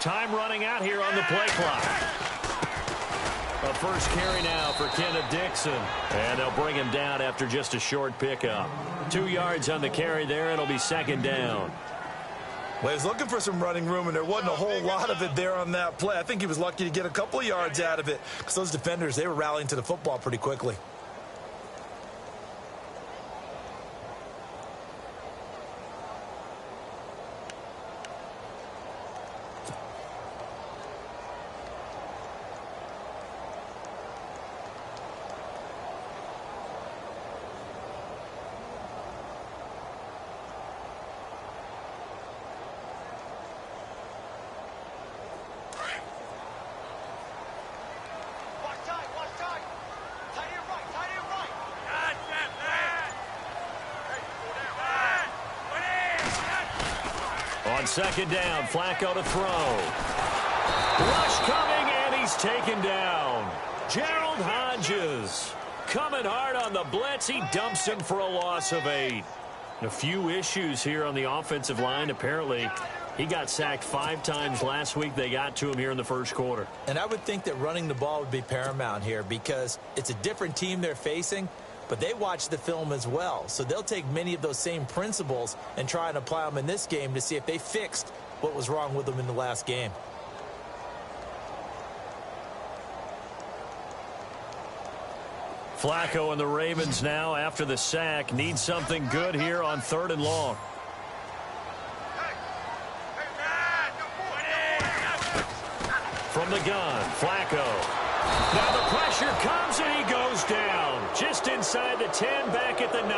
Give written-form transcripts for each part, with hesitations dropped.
Time running out here on the play clock. A first carry now for Kenneth Dixon. And they'll bring him down after just a short pickup. 2 yards on the carry there. It'll be second down. Well, he was looking for some running room, and there wasn't a whole lot of it there on that play. I think he was lucky to get a couple of yards out of it because those defenders, they were rallying to the football pretty quickly. On second down, Flacco to throw. Rush coming, and he's taken down. Gerald Hodges coming hard on the blitz. He dumps him for a loss of 8. A few issues here on the offensive line. Apparently, he got sacked 5 times last week. They got to him here in the first quarter. And I would think that running the ball would be paramount here because it's a different team they're facing, but they watch the film as well. So they'll take many of those same principles and try and apply them in this game to see if they fixed what was wrong with them in the last game. Flacco and the Ravens now, after the sack, need something good here on 3rd and long. From the gun, Flacco. Now the pressure comes and he goes down. Just inside the 10, back at the 9.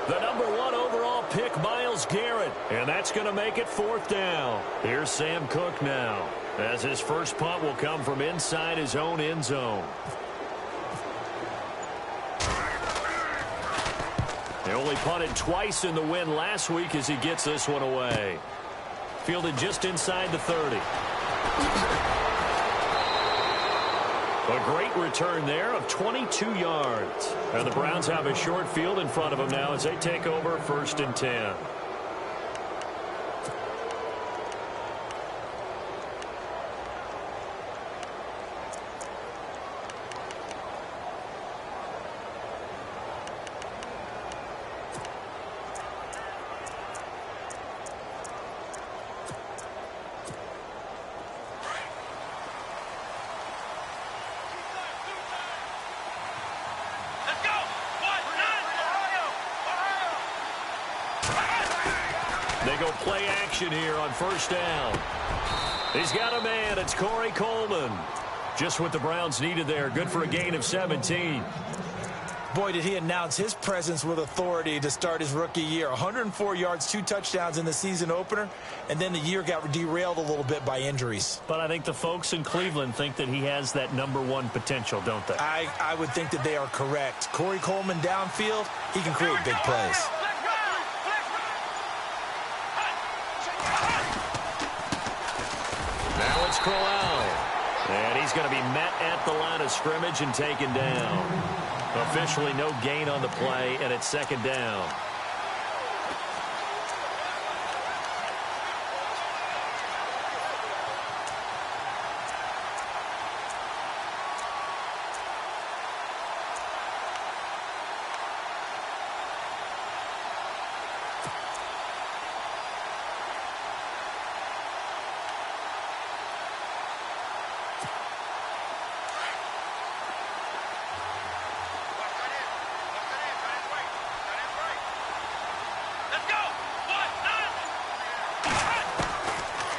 The number 1 overall pick, Myles Garrett. And that's going to make it 4th down. Here's Sam Cook now, as his first punt will come from inside his own end zone. He only punted twice in the win last week as he gets this one away. Fielded just inside the 30. A great return there of 22 yards. And the Browns have a short field in front of them now as they take over 1st and 10. They go play action here on 1st down. He's got a man. It's Corey Coleman. Just what the Browns needed there. Good for a gain of 17. Boy, did he announce his presence with authority to start his rookie year. 104 yards, 2 touchdowns in the season opener, and then the year got derailed a little bit by injuries. But I think the folks in Cleveland think that he has that number 1 potential, don't they? I would think that they are correct. Corey Coleman downfield, he can create big plays. Now it's Crowell. And he's going to be met at the line of scrimmage and taken down. Officially no gain on the play, and it's 2nd down.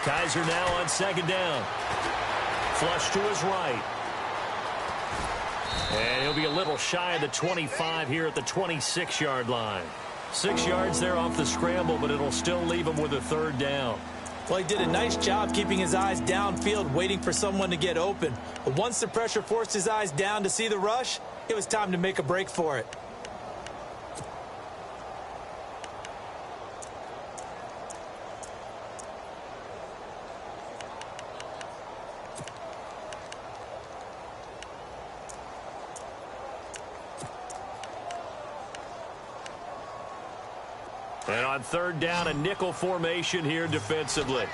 Kaiser now on 2nd down. Flush to his right. And he'll be a little shy of the 25 here at the 26-yard line. 6 yards there off the scramble, but it'll still leave him with a 3rd down. Well, he did a nice job keeping his eyes downfield, waiting for someone to get open. But once the pressure forced his eyes down to see the rush, it was time to make a break for it. And on 3rd down, a nickel formation here defensively.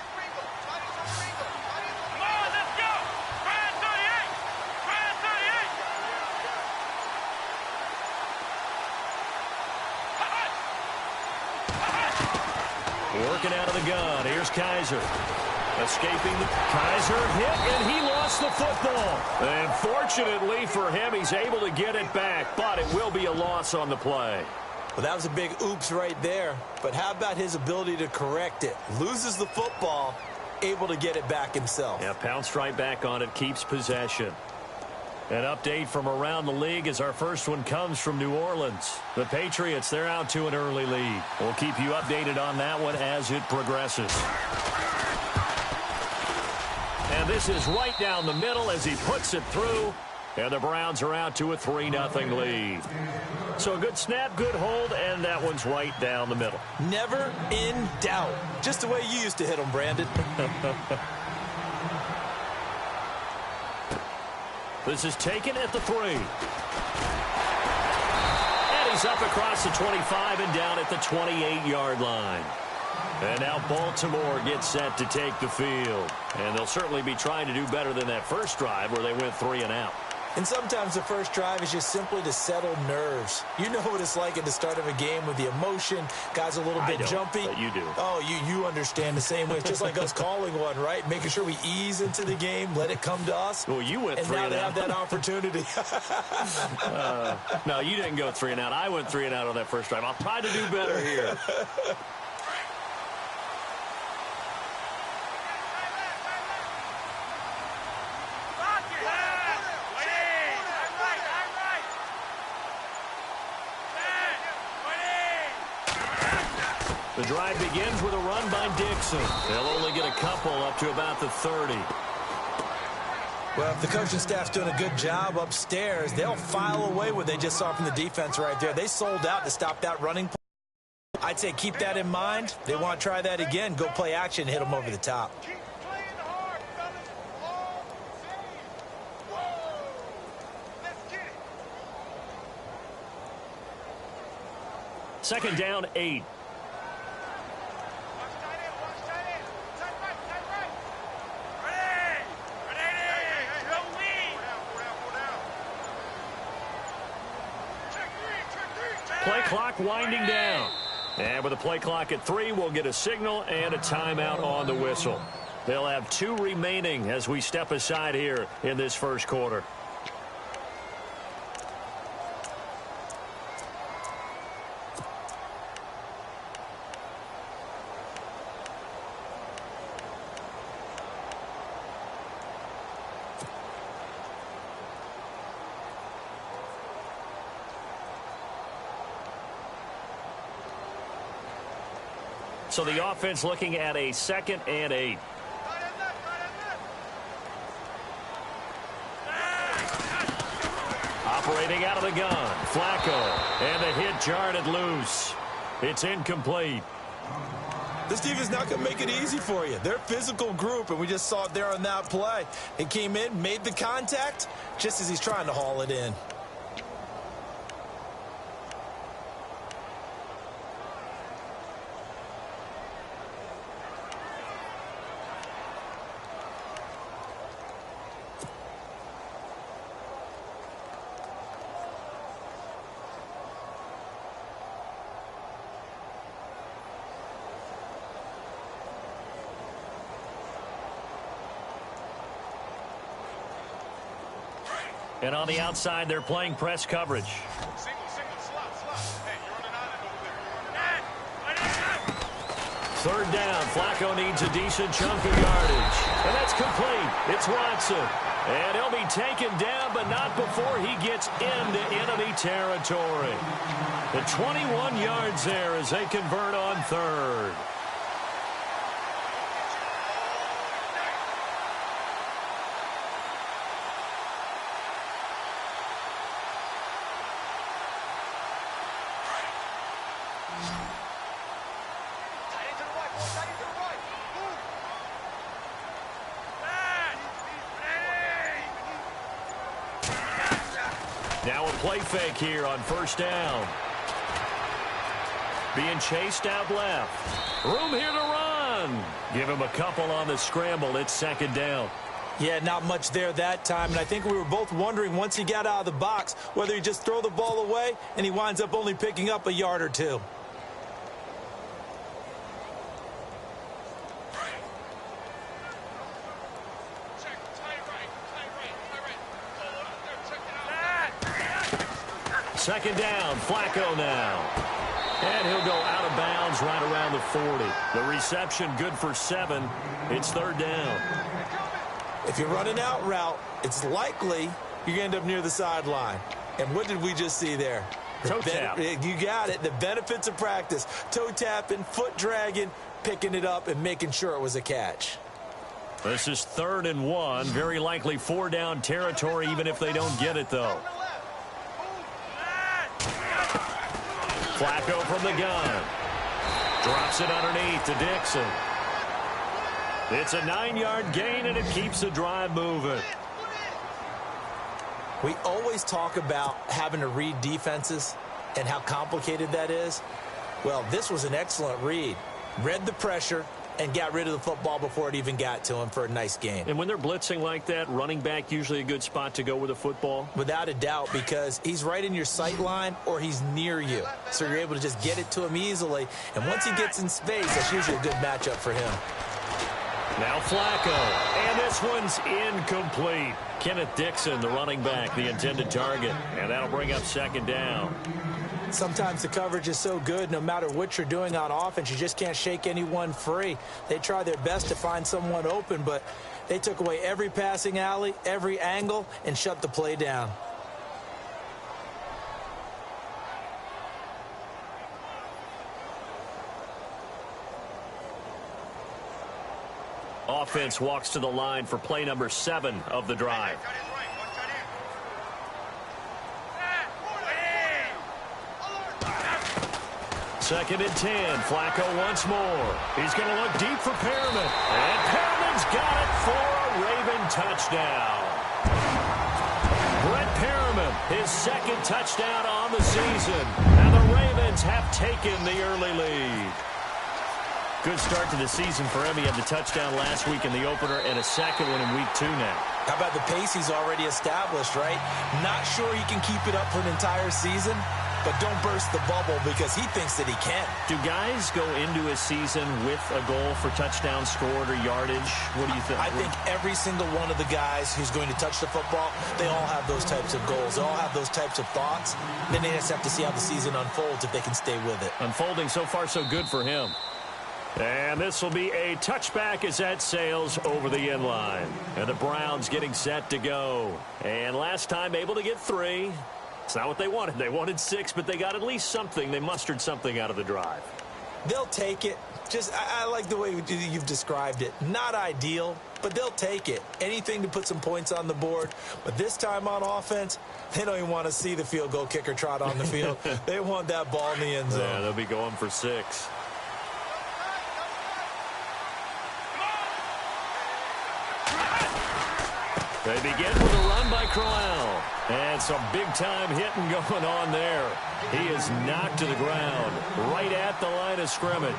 Working out of the gun. Here's Kaiser. Escaping. Kaiser hit, and he lost the football. And fortunately for him, he's able to get it back, but it will be a loss on the play. Well, that was a big oops right there. But how about his ability to correct it? Loses the football, able to get it back himself. Yeah, pounced right back on it, keeps possession. An update from around the league as our first one comes from New Orleans. The Patriots, they're out to an early lead. We'll keep you updated on that one as it progresses. And this is right down the middle as he puts it through. And the Browns are out to a 3-0 lead. So a good snap, good hold, and that one's right down the middle. Never in doubt. Just the way you used to hit them, Brandon. This is taken at the 3. And he's up across the 25 and down at the 28-yard line. And now Baltimore gets set to take the field. And they'll certainly be trying to do better than that first drive where they went 3 and out. And sometimes the first drive is just simply to settle nerves. You know what it's like at the start of a game with the emotion. Guys a little bit jumpy. But you do. Oh, you understand the same way. It's just like us calling one, right? Making sure we ease into the game, let it come to us. Well, you went 3 and out. And now they have that opportunity. No, you didn't go 3 and out. I went 3 and out on that first drive. I'll try to do better here. The drive begins with a run by Dixon. They'll only get a couple up to about the 30. Well, if the coaching staff's doing a good job upstairs, they'll file away what they just saw from the defense right there. They sold out to stop that running play. I'd say keep that in mind. They want to try that again. Go play action, hit them over the top. Second down, 8. Play clock winding down. And with a play clock at 3, we'll get a signal and a timeout on the whistle. They'll have 2 remaining as we step aside here in this first quarter. So the offense looking at a 2nd and 8. Operating out of the gun, Flacco. And the hit jarred loose. It's incomplete. This defense not going to make it easy for you. They're a physical group, and we just saw it there on that play. He came in, made the contact, just as he's trying to haul it in. And on the outside, they're playing press coverage. Third down. Flacco needs a decent chunk of yardage. And that's complete. It's Watson. And he'll be taken down, but not before he gets into enemy territory. The 21 yards there as they convert on third. Now a play fake here on first down. Being chased out left. Room here to run. Give him a couple on the scramble. It's second down. Yeah, not much there that time. And I think we were both wondering once he got out of the box whether he just throw the ball away and he winds up only picking up a yard or two. Second down, Flacco now. And he'll go out of bounds right around the 40. The reception good for 7. It's third down. If you're running out route, it's likely you're going to end up near the sideline. And what did we just see there? Toe tap. You got it. The benefits of practice. Toe tapping, foot dragging, picking it up, and making sure it was a catch. This is 3rd and 1. Very likely 4-down territory, even if they don't get it, though. Flacco from the gun. Drops it underneath to Dixon. It's a 9-yard gain, and it keeps the drive moving. We always talk about having to read defenses and how complicated that is. Well, this was an excellent read. Read the pressure and got rid of the football before it even got to him for a nice gain. And when they're blitzing like that, running back usually a good spot to go with a football? Without a doubt, because he's right in your sight line or he's near you. So you're able to just get it to him easily. And once he gets in space, that's usually a good matchup for him. Now Flacco, and this one's incomplete. Kenneth Dixon, the running back, the intended target, and that'll bring up second down. Sometimes the coverage is so good, no matter what you're doing on offense, you just can't shake anyone free. They try their best to find someone open, but they took away every passing alley, every angle, and shut the play down. Offense walks to the line for play number 7 of the drive. Second and 10. Flacco once more. He's going to look deep for Perriman. And Perriman's got it for a Raven touchdown. Brett Perriman, his second touchdown on the season. And the Ravens have taken the early lead. Good start to the season for him. He had the touchdown last week in the opener and a second one in week 2 now. How about the pace he's already established, right? Not sure he can keep it up for an entire season, but don't burst the bubble because he thinks that he can. Do guys go into a season with a goal for touchdown scored or yardage? What do you think? I think every single one of the guys who's going to touch the football, they all have those types of goals. They all have those types of thoughts. Then they just have to see how the season unfolds if they can stay with it. Unfolding so far so good for him. And this will be a touchback as that sails over the end line. And the Browns getting set to go. And last time able to get 3. It's not what they wanted. They wanted 6, but they got at least something. They mustered something out of the drive. They'll take it. I like the way you've described it. Not ideal, but they'll take it. Anything to put some points on the board. But this time on offense, they don't even want to see the field goal kicker trot on the field. They want that ball in the end zone. Yeah, they'll be going for 6. They begin with a run by Crowell. And some big-time hitting going on there. He is knocked to the ground right at the line of scrimmage.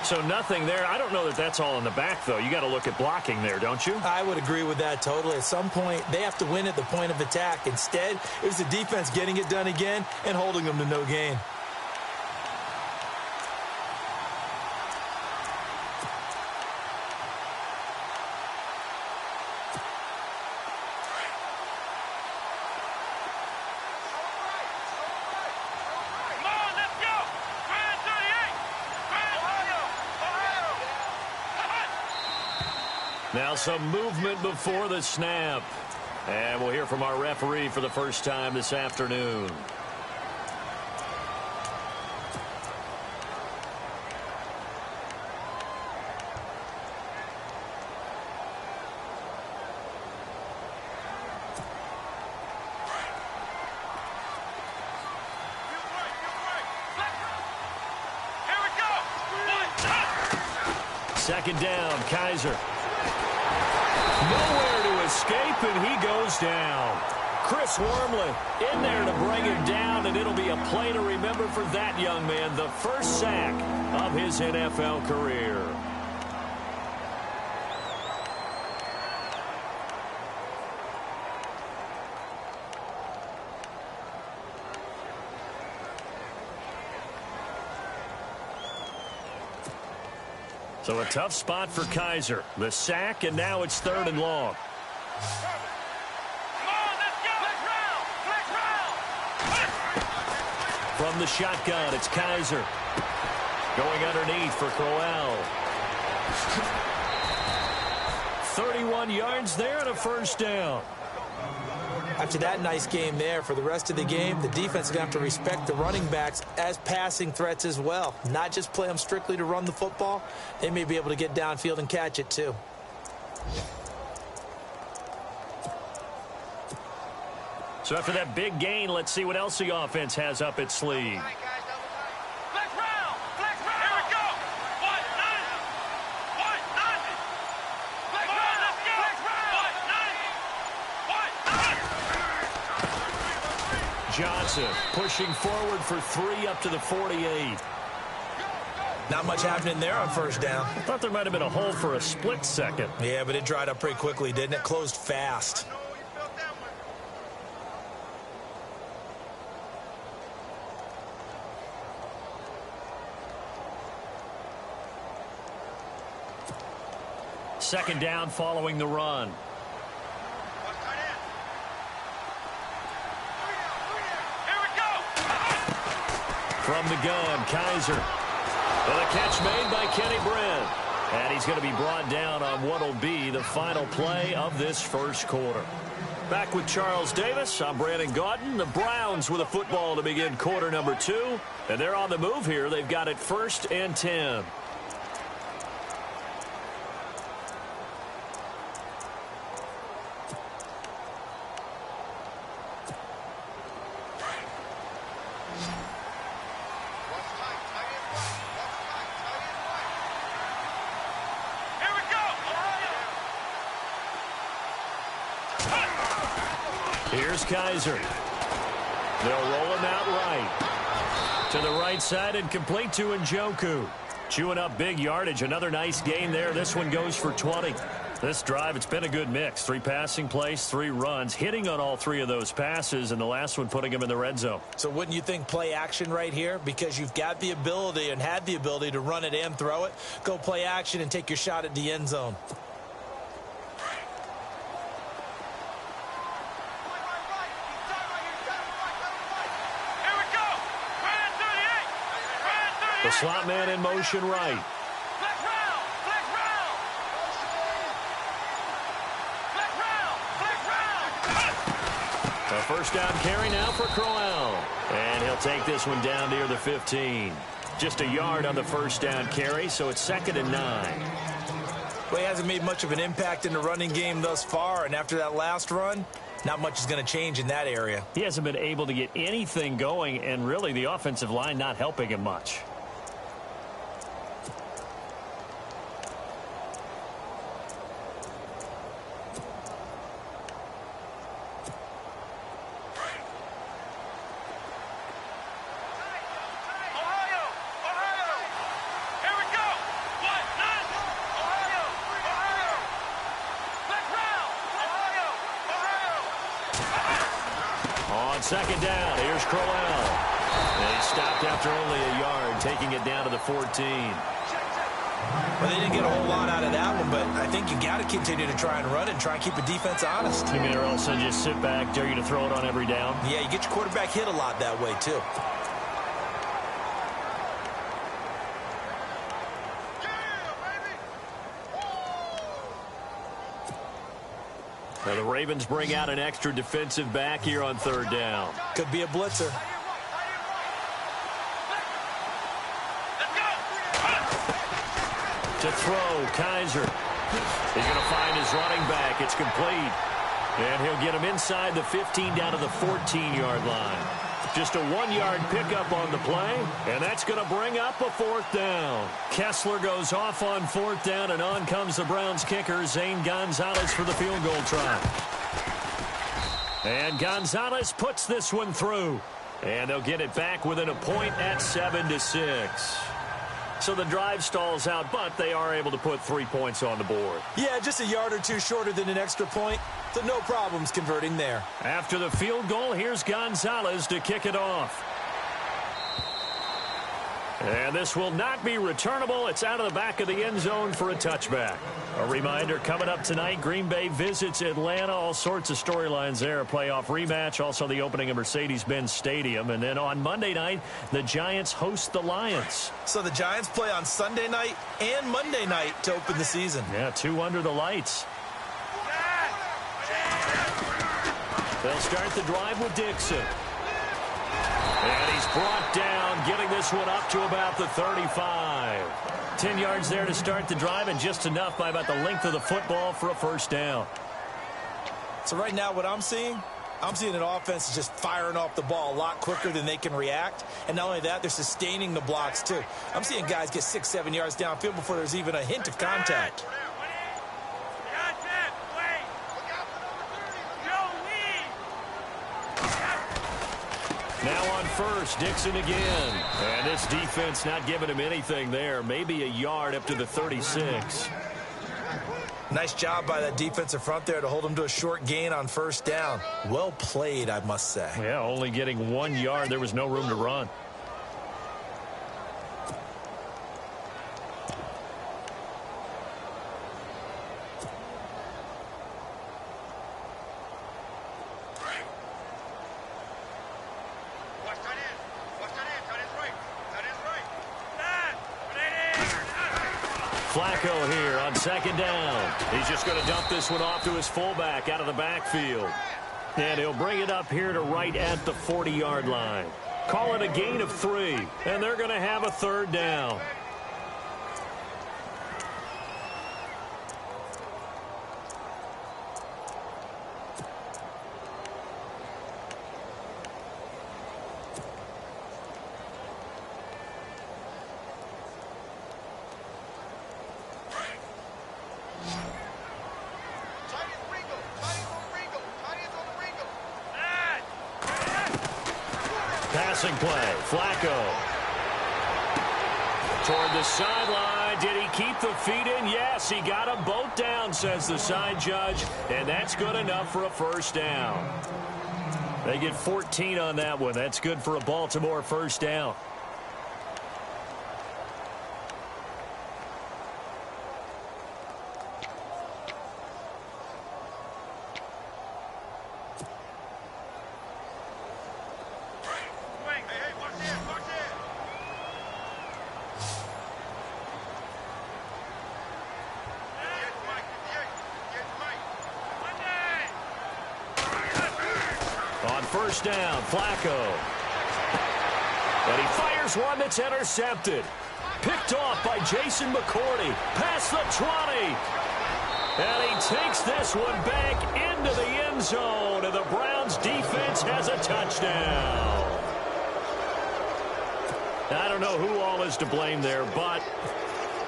So nothing there. I don't know that that's all in the back, though. You got to look at blocking there, don't you? I would agree with that totally. At some point, they have to win at the point of attack. Instead, it was the defense getting it done again and holding them to no gain. Now some movement before the snap. And we'll hear from our referee for the first time this afternoon. Second down, Kaiser. Nowhere to escape, and he goes down. Chris Wormley in there to bring him down, and it'll be a play to remember for that young man. The first sack of his NFL career. So a tough spot for Kaiser. The sack, and now it's 3rd and long. From the shotgun, it's Kaiser. Going underneath for Crowell. 31 yards there and a first down. After that nice game there, for the rest of the game, the defense is going to have to respect the running backs as passing threats as well. Not just play them strictly to run the football. They may be able to get downfield and catch it too. So after that big gain, let's see what else the offense has up its sleeve. Johnson pushing forward for 3 up to the 48. Not much happening there on first down. I thought there might have been a hole for a split second. Yeah, but it dried up pretty quickly, didn't it? Closed fast. Second down following the run. From the gun, Kaiser. Well, a catch made by Kenny Brent. And he's going to be brought down on what will be the final play of this first quarter. Back with Charles Davis, I'm Brandon Gaudin. The Browns with a football to begin quarter number 2. And they're on the move here. They've got it 1st and 10. Here's Kaiser. They'll roll him out right. To the right side and complete to Njoku. Chewing up big yardage. Another nice gain there. This one goes for 20. This drive, it's been a good mix. 3 passing plays, 3 runs. Hitting on all 3 of those passes, and the last one putting him in the red zone. So wouldn't you think play action right here? Because you've got the ability and had the ability to run it and throw it. Go play action and take your shot at the end zone. The slot man in motion right. A first down carry now for Crowell. And he'll take this one down near the 15. Just a yard on the first down carry, so it's 2nd and 9. Well, he hasn't made much of an impact in the running game thus far, and after that last run, not much is going to change in that area. He hasn't been able to get anything going, and really the offensive line not helping him much. Second down, here's Crowell. And he stopped after only a yard, taking it down to the 14. Well, they didn't get a whole lot out of that one, but I think you got to continue to try and run it and try and keep the defense honest. You mean, or also just sit back, dare you to throw it on every down? Yeah, you get your quarterback hit a lot that way, too. Now the Ravens bring out an extra defensive back here on 3rd down. Could be a blitzer. To throw, Kaiser. He's going to find his running back. It's complete. And he'll get him inside the 15 down to the 14-yard line. Just a 1-yard pickup on the play, and that's going to bring up a 4th down. Kessler goes off on 4th down, and on comes the Browns kicker, Zane Gonzalez, for the field goal try. And Gonzalez puts this one through. And they'll get it back within a point at 7-6. So the drive stalls out, but they are able to put 3 points on the board. Yeah, just a yard or two shorter than an extra point, so no problems converting there. After the field goal, here's Gonzalez to kick it off. And this will not be returnable. It's out of the back of the end zone for a touchback. A reminder, coming up tonight, Green Bay visits Atlanta. All sorts of storylines there. A playoff rematch, also the opening of Mercedes-Benz Stadium. And then on Monday night, the Giants host the Lions. So the Giants play on Sunday night and Monday night to open the season. Yeah, 2 under the lights. They'll start the drive with Dixon. And he's brought down, getting this one up to about the 35. 10 yards there to start the drive, and just enough by about the length of the football for a first down. So right now what I'm seeing an offense is just firing off the ball a lot quicker than they can react. And not only that, they're sustaining the blocks too. I'm seeing guys get 6-7 yards downfield before there's even a hint of contact. Now on first, Dixon again. And this defense not giving him anything there. Maybe a yard up to the 36. Nice job by that defensive front there to hold him to a short gain on first down. Well played, I must say. Yeah, only getting 1 yard. There was no room to run. Flacco here on second down. He's just going to dump this one off to his fullback out of the backfield. And he'll bring it up here to right at the 40-yard line. Call it a gain of 3, and they're going to have a third down. Passing play, Flacco. Toward the sideline. Did he keep the feet in? Yes, he got them both down, says the side judge. And that's good enough for a first down. They get 14 on that one. That's good for a Baltimore first down. First down, Flacco. And he fires one that's intercepted. Picked off by Jason McCourty. Past the 20. And he takes this one back into the end zone. And the Browns defense has a touchdown. I don't know who all is to blame there, but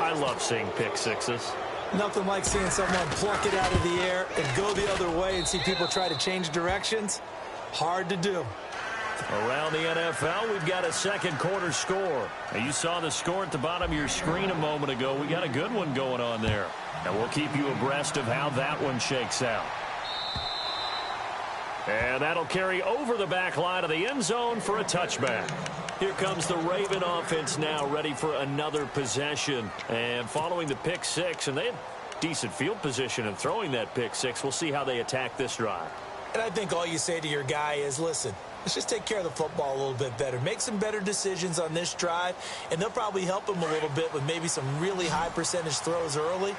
I love seeing pick sixes. Nothing like seeing someone pluck it out of the air and go the other way and see people try to change directions. Hard to do. Around the NFL, we've got a second quarter score. Now, you saw the score at the bottom of your screen a moment ago. We got a good one going on there. And we'll keep you abreast of how that one shakes out. And that'll carry over the back line of the end zone for a touchback. Here comes the Raven offense now, ready for another possession. And following the pick six, and they had decent field position in throwing that pick six. We'll see how they attack this drive. And I think all you say to your guy is, listen, let's just take care of the football a little bit better. Make some better decisions on this drive, and they'll probably help him a little bit with maybe some really high percentage throws early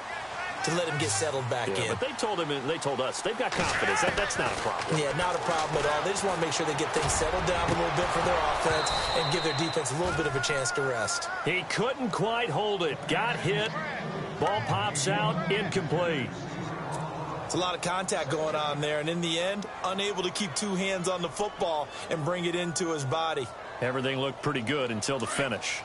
to let him get settled back in. But they told him, and they told us, they've got confidence. That's not a problem. Yeah, not a problem at all. They just want to make sure they get things settled down a little bit for their offense and give their defense a little bit of a chance to rest. He couldn't quite hold it. Got hit. Ball pops out. Incomplete. It's a lot of contact going on there, and in the end, unable to keep two hands on the football and bring it into his body. Everything looked pretty good until the finish.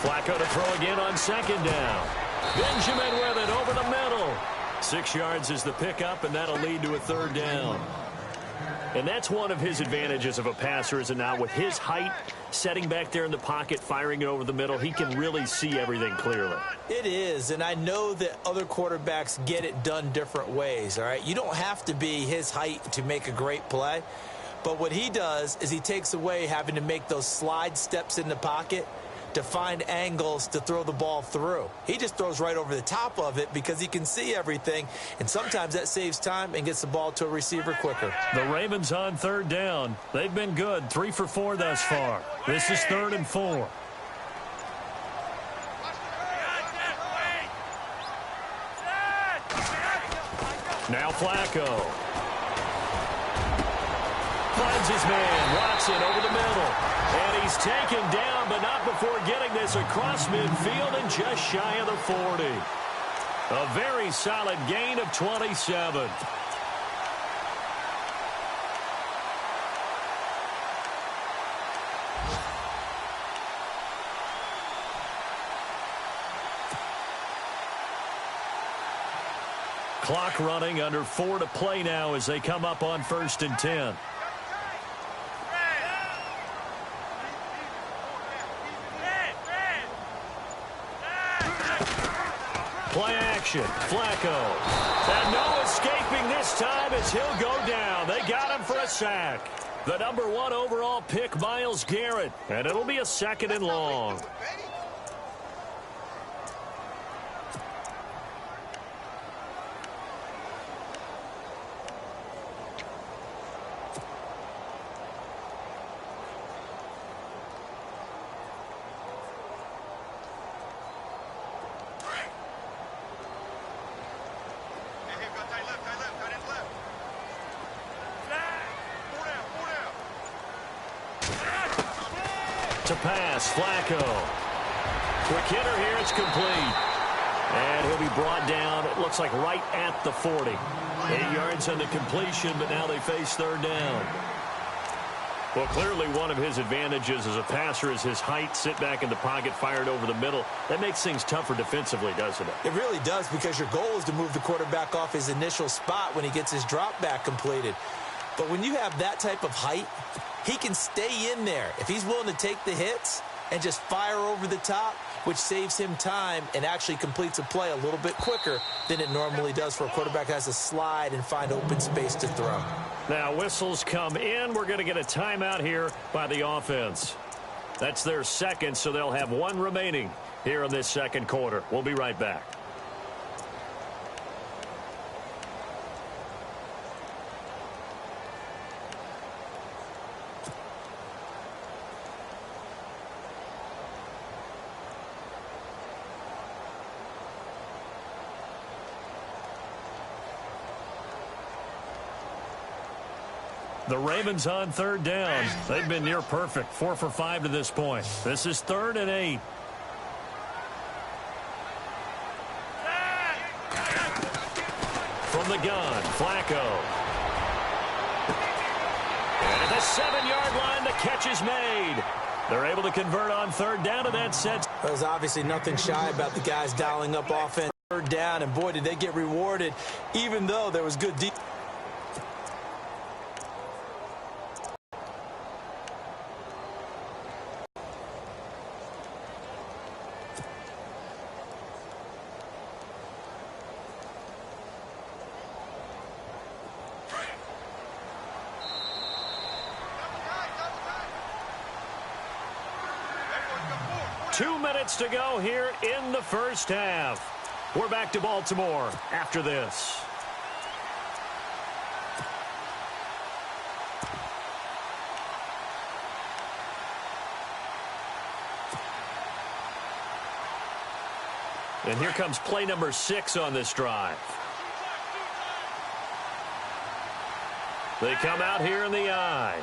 Flacco to throw again on second down. Benjamin with it over the middle. 6 yards is the pickup, and that'll lead to a third down. And that's one of his advantages of a passer, is it not? With his height, setting back there in the pocket, firing it over the middle, he can really see everything clearly. It is, and I know that other quarterbacks get it done different ways, all right? You don't have to be his height to make a great play, but what he does is he takes away having to make those slide steps in the pocket to find angles to throw the ball through. He just throws right over the top of it because he can see everything, and sometimes that saves time and gets the ball to a receiver quicker. The Ravens on third down. They've been good, 3 for 4 thus far. This is 3rd and 4. Now Flacco. Finds his man, Watson over the middle. And he's taken down, but not before getting this across midfield and just shy of the 40. A very solid gain of 27. Clock running, under 4 to play now as they come up on 1st and 10. Play action, Flacco. And no escaping this time as he'll go down. They got him for a sack. The number 1 overall pick, Myles Garrett. And it'll be a 2nd and long. To pass, Flacco. Quick hitter here, it's complete. And he'll be brought down, it looks like right at the 40. 8 yards on the completion, but now they face 3rd down. Well, clearly one of his advantages as a passer is his height, sit back in the pocket, fired over the middle. That makes things tougher defensively, doesn't it? It really does, because your goal is to move the quarterback off his initial spot when he gets his drop back completed. But when you have that type of height, he can stay in there if he's willing to take the hits and just fire over the top, which saves him time and actually completes a play a little bit quicker than it normally does for a quarterback that has to slide and find open space to throw. Now whistles come in. We're going to get a timeout here by the offense. That's their 2nd, so they'll have 1 remaining here in this 2nd quarter. We'll be right back. The Ravens on 3rd down. They've been near perfect, 4 for 5 to this point. This is 3rd and 8. From the gun, Flacco. And at the 7-yard line, the catch is made. They're able to convert on 3rd down, and that sets. There's obviously nothing shy about the guys dialing up offense. 3rd down, and boy, did they get rewarded, even though there was good defense. To go here in the 1st half. We're back to Baltimore after this. And here comes play number 6 on this drive. They come out here in the I.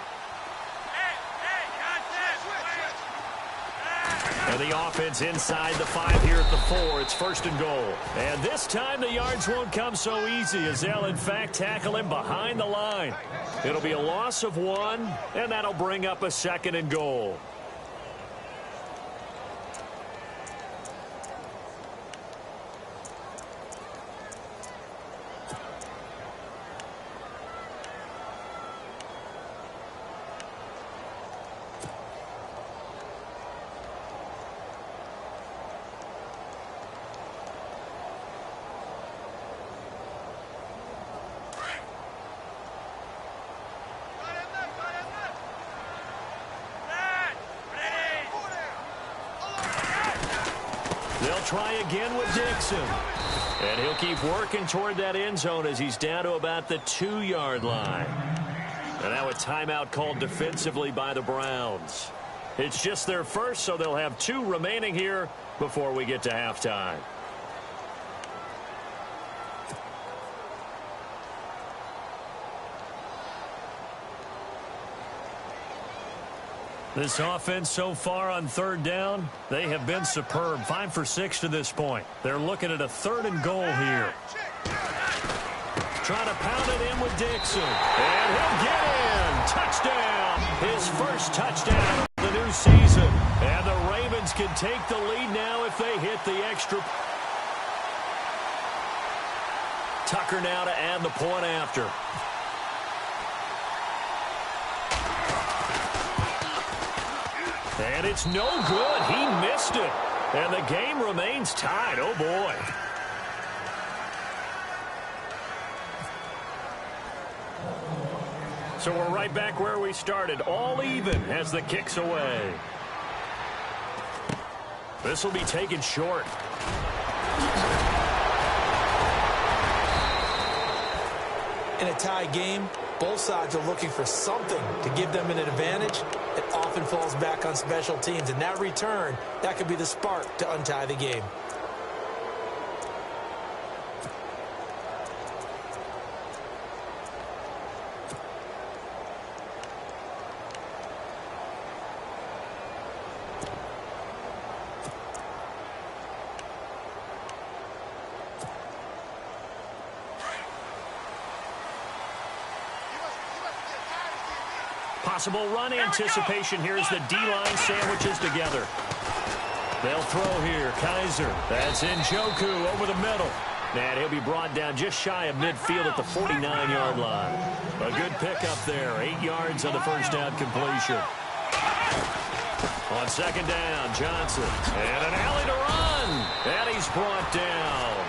And the offense inside the 5 here at the 4. It's 1st and goal. And this time the yards won't come so easy, as they'll in fact tackle him behind the line. It'll be a loss of 1, and that'll bring up a 2nd and goal. try again with Dixon. And he'll keep working toward that end zone as he's down to about the 2-yard line. And now a timeout called defensively by the Browns. It's just their first, so they'll have 2 remaining here before we get to halftime. This offense so far on 3rd down, they have been superb. 5 for 6 to this point. They're looking at a 3rd and goal here. Trying to pound it in with Dixon. And he'll get in. Touchdown. His first touchdown of the new season. And the Ravens can take the lead now if they hit the extra. Tucker now to add the point after. And it's no good. He missed it. And the game remains tied. Oh, boy. So we're right back where we started. All even as the kick's away. This will be taken short. In a tie game, both sides are looking for something to give them an advantage. It often falls back on special teams. And that return, that could be the spark to untie the game. Possible run anticipation here as the D-line sandwiches together. They'll throw here. Kaiser. That's Njoku over the middle. And he'll be brought down just shy of midfield at the 49-yard line. A good pickup there. 8 yards on the first down completion. On second down, Johnson. And an alley to run. And he's brought down.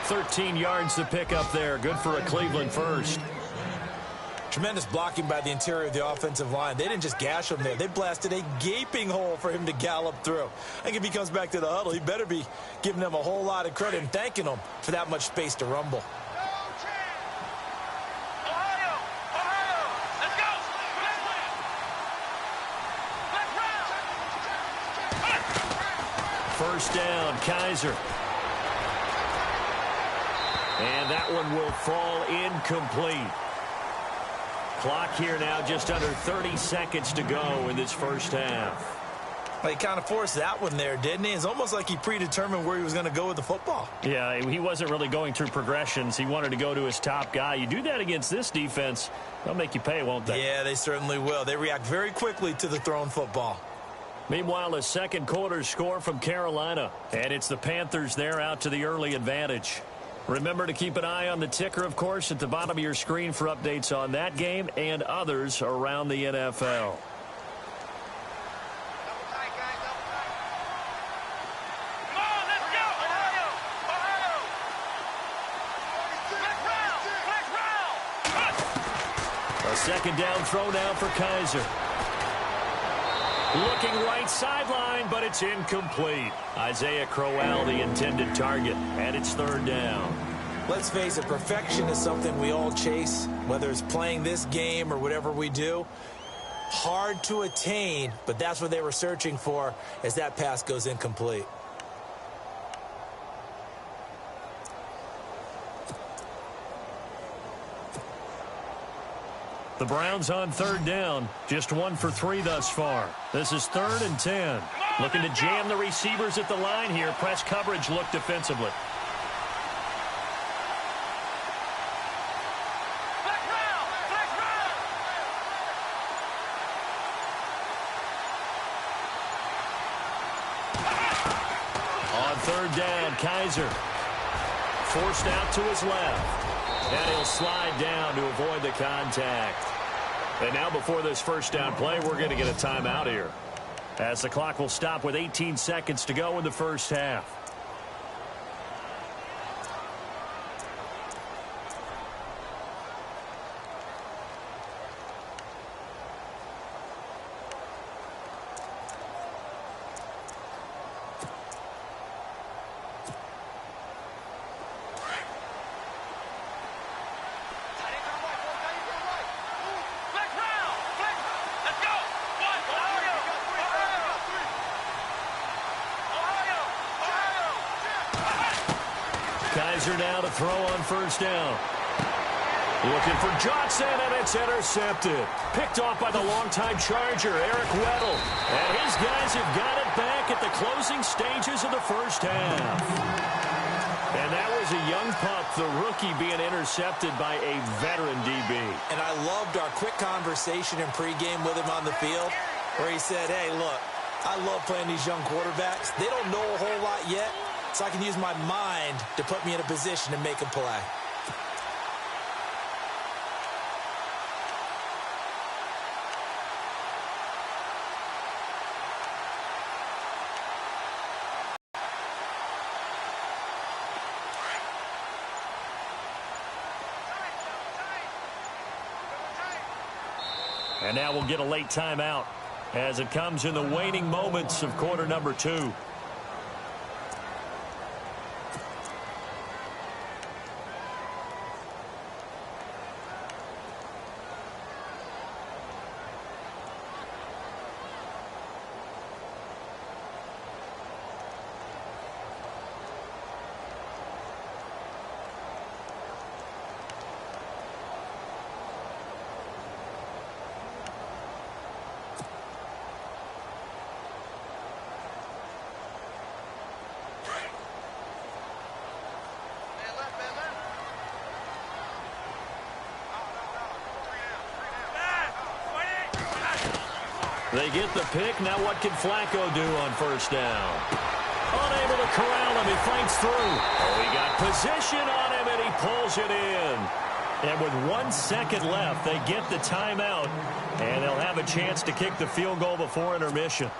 13 yards to pick up there. Good for a Cleveland first. Tremendous blocking by the interior of the offensive line. They didn't just gash him there. They blasted a gaping hole for him to gallop through. I think if he comes back to the huddle, he better be giving them a whole lot of credit and thanking them for that much space to rumble. First down, Kaiser. And that one will fall incomplete. Clock here now just under 30 seconds to go in this first half. Well, he kind of forced that one there, didn't he? It's almost like he predetermined where he was going to go with the football. Yeah, he wasn't really going through progressions. He wanted to go to his top guy. You do that against this defense, they'll make you pay, won't they? Yeah, they certainly will. They react very quickly to the thrown football. Meanwhile, a second quarter score from Carolina. And it's the Panthers there out to the early advantage. Remember to keep an eye on the ticker, of course, at the bottom of your screen for updates on that game and others around the NFL. A second down throw now for Kaiser. Looking right sideline, but it's incomplete. Isaiah Crowell, the intended target, and it's third down. Let's face it, perfection is something we all chase, whether it's playing this game or whatever we do. Hard to attain, but that's what they were searching for as that pass goes incomplete. The Browns on third down, just 1 for 3 thus far. This is 3rd and 10. Looking to jam the receivers at the line here. Press coverage look defensively. On third down, Kaiser. Forced out to his left. And he'll slide down to avoid the contact. And now before this first down play, we're going to get a timeout here, as the clock will stop with 18 seconds to go in the first half. teaser now to throw on first down. Looking for Johnson, and it's intercepted. Picked off by the longtime Charger, Eric Weddle. And his guys have got it back at the closing stages of the first half. And that was a young pup, the rookie, being intercepted by a veteran DB. And I loved our quick conversation in pregame with him on the field where he said, hey, look, I love playing these young quarterbacks. They don't know a whole lot yet, so I can use my mind to put me in a position to make a play. And now we'll get a late timeout as it comes in the waning moments of quarter number 2. They get the pick. Now what can Flacco do on first down? Unable to corral him. He fights through. Oh, he got position on him, and he pulls it in. And with 1 second left, they get the timeout, and they'll have a chance to kick the field goal before intermission.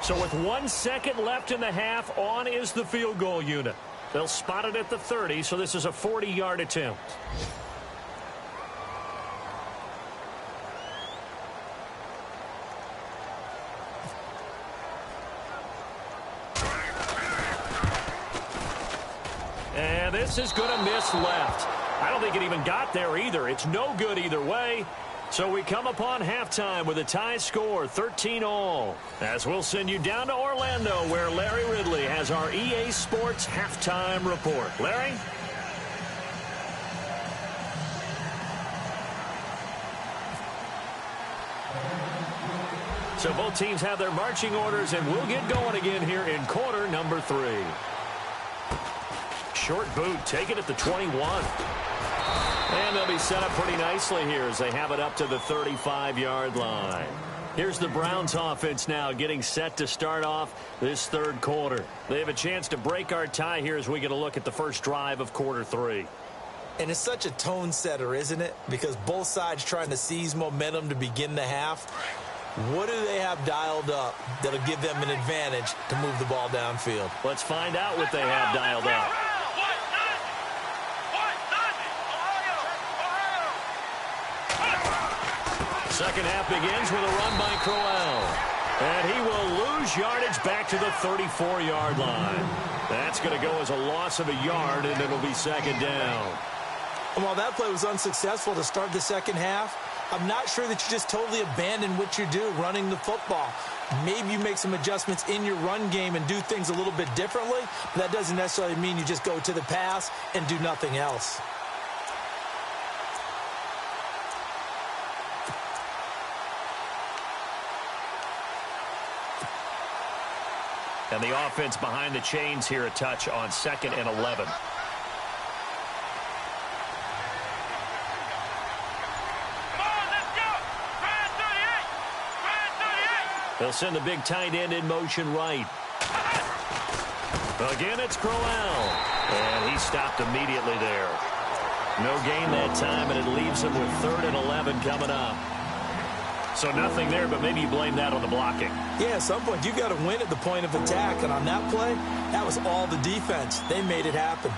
So with 1 second left in the half, on is the field goal unit. They'll spot it at the 30, so this is a 40-yard attempt. And this is going to miss left. I don't think it even got there either. It's no good either way. So we come upon halftime with a tie score, 13-all. As we'll send you down to Orlando, where Larry Ridley has our EA Sports halftime report. Larry? So both teams have their marching orders, and we'll get going again here in quarter number 3. Short boot, take it at the 21. And they'll be set up pretty nicely here as they have it up to the 35-yard line. Here's the Browns offense now getting set to start off this third quarter. They have a chance to break our tie here as we get a look at the first drive of quarter 3. And it's such a tone setter, isn't it? Because both sides trying to seize momentum to begin the half. What do they have dialed up that'll give them an advantage to move the ball downfield? Let's find out what they have dialed up. Second half begins with a run by Crowell. And he will lose yardage back to the 34-yard line. That's going to go as a loss of a yard, and it'll be second down. And while that play was unsuccessful to start the second half, I'm not sure that you just totally abandon what you do running the football. Maybe you make some adjustments in your run game and do things a little bit differently, but that doesn't necessarily mean you just go to the pass and do nothing else. And the offense behind the chains here a touch on 2nd and 11. They'll send the big tight end in motion right. Again, it's Crowell. And he stopped immediately there. No gain that time, and it leaves him with 3rd and 11 coming up. So nothing there, but maybe you blame that on the blocking. Yeah, at some point, you've got to win at the point of attack. And on that play, that was all the defense. They made it happen.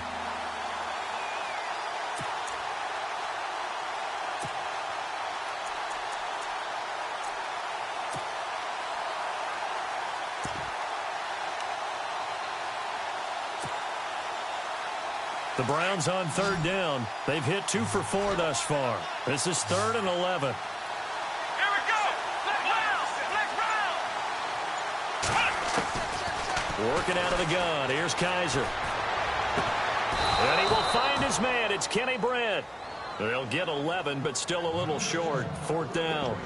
The Browns on 3rd down. They've hit 2 for 4 thus far. This is 3rd and 11. Working out of the gun. Here's Kaiser. And he will find his man. It's Kenny Brent. They'll get 11, but still a little short. 4th down.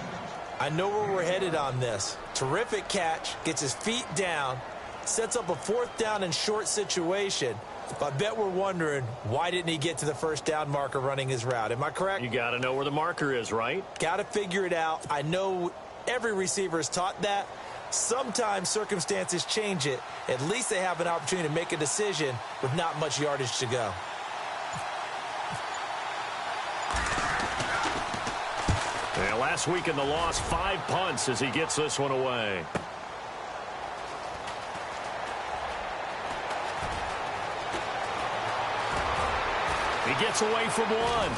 I know where we're headed on this. Terrific catch. Gets his feet down. Sets up a 4th down and short situation. But I bet we're wondering, why didn't he get to the 1st down marker running his route? Am I correct? You got to know where the marker is, right? Got to figure it out. I know every receiver is taught that. Sometimes circumstances change it. At least they have an opportunity to make a decision with not much yardage to go. Yeah, last week in the loss, 5 punts as he gets this one away. He gets away from one.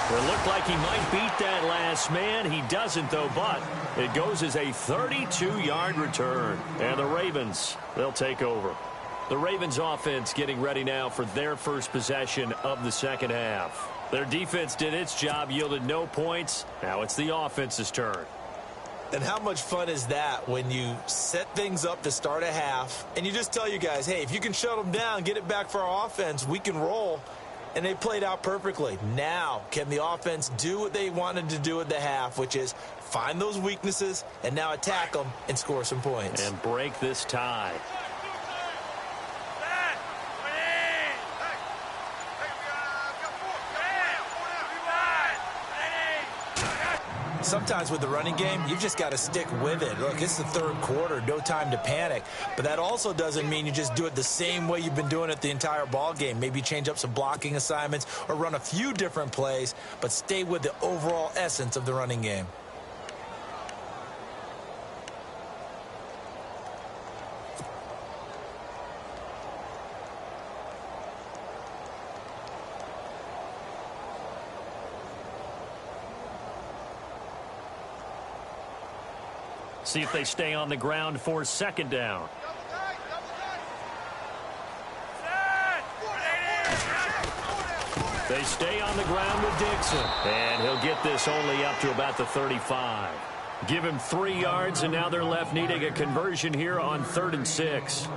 It looked like he might beat that last man. He doesn't, though, but it goes as a 32-yard return. And the Ravens, they'll take over. The Ravens offense getting ready now for their first possession of the second half. Their defense did its job, yielded no points. Now it's the offense's turn. And how much fun is that when you set things up to start a half and you just tell you guys, hey, if you can shut them down, get it back for our offense, we can roll. And they played out perfectly. Now, can the offense do what they wanted to do at the half, which is find those weaknesses and now attack them and score some points? And break this tie. Sometimes with the running game, you've just got to stick with it. Look, it's the 3rd quarter, no time to panic. But that also doesn't mean you just do it the same way you've been doing it the entire ball game. Maybe change up some blocking assignments or run a few different plays, but stay with the overall essence of the running game. See if they stay on the ground for 2nd down. They stay on the ground with Dixon. And he'll get this only up to about the 35. Give him 3 yards, and now they're left needing a conversion here on 3rd and 6.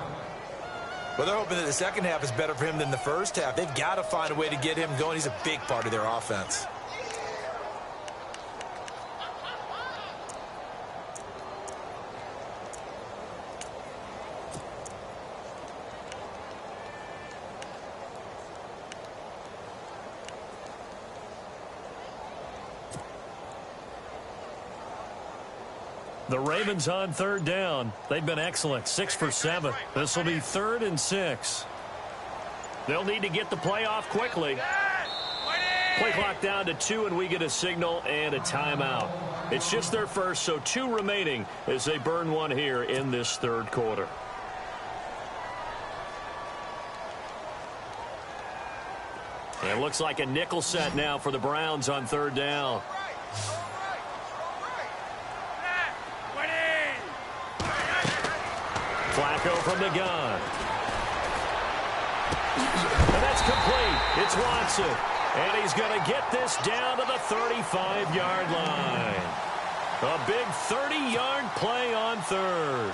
Well, they're hoping that the second half is better for him than the first half. They've got to find a way to get him going. He's a big part of their offense. The Ravens on 3rd down. They've been excellent. 6 for 7. This will be 3rd and 6. They'll need to get the play off quickly. Play clock down to 2, and we get a signal and a timeout. It's just their first, so 2 remaining as they burn one here in this 3rd quarter. And it looks like a nickel set now for the Browns on 3rd down. Flacco from the gun. And that's complete. It's Watson. And he's going to get this down to the 35-yard line. A big 30-yard play on 3rd.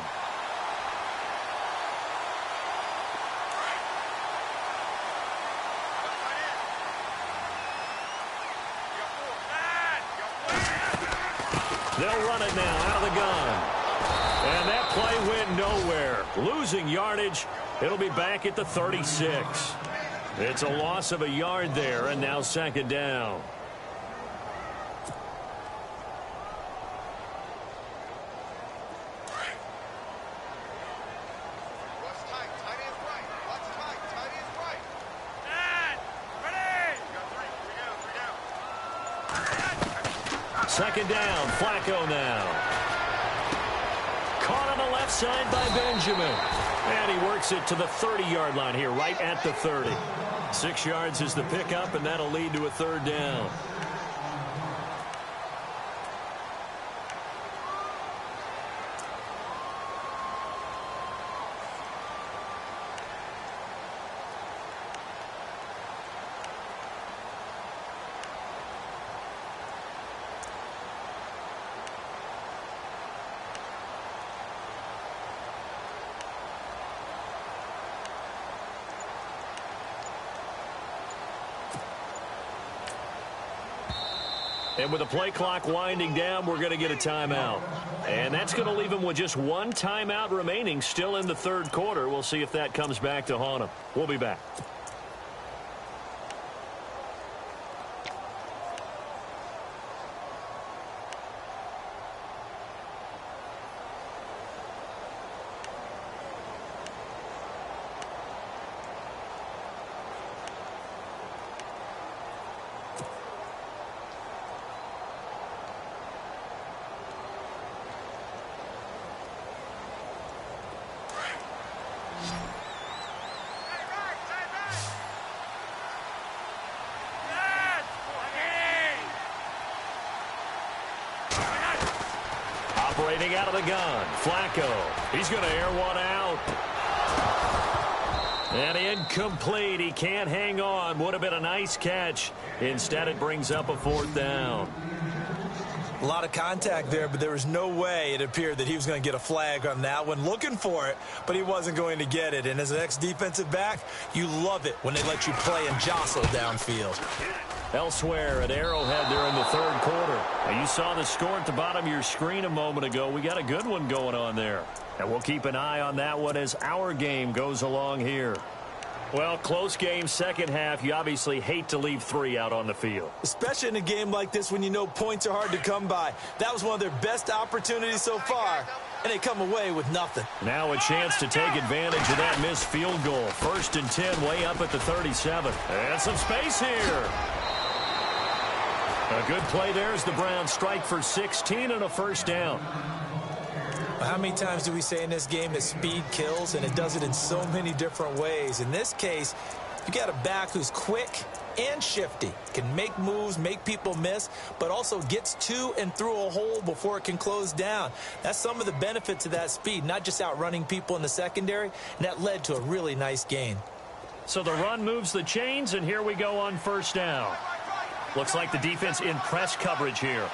They'll run it now out of the gun. And that play went nowhere. Losing yardage. It'll be back at the 36. It's a loss of a yard there, and now 2nd down. Second down, Flacco now. Caught on the left side by Benjamin. And he works it to the 30-yard line here, right at the 30. 6 yards is the pickup, and that'll lead to a 3rd down. And with the play clock winding down, we're going to get a timeout. And that's going to leave them with just one timeout remaining still in the third quarter. We'll see if that comes back to haunt them. We'll be back. Operating out of the gun, Flacco. He's going to air one out. And incomplete. He can't hang on. Would have been a nice catch. Instead, it brings up a fourth down. A lot of contact there, but there was no way it appeared that he was going to get a flag on that one. Looking for it, but he wasn't going to get it. And as an ex-defensive back, you love it when they let you play and jostle downfield. Elsewhere at Arrowhead there in the third quarter. Now you saw the score at the bottom of your screen a moment ago. We got a good one going on there. And we'll keep an eye on that one as our game goes along here. Well, close game, second half. You obviously hate to leave 3 out on the field. Especially in a game like this when you know points are hard to come by. That was one of their best opportunities so far, and they come away with nothing. Now a chance to take advantage of that missed field goal. 1st and 10, way up at the 37. And some space here. A good play there as the Browns strike for 16 and a first down. How many times do we say in this game that speed kills, and it does it in so many different ways? In this case, you got a back who's quick and shifty, can make moves, make people miss, but also gets to and through a hole before it can close down. That's some of the benefits of that speed, not just outrunning people in the secondary, and that led to a really nice gain. So the run moves the chains, and here we go on first down. Looks like the defense in press coverage here.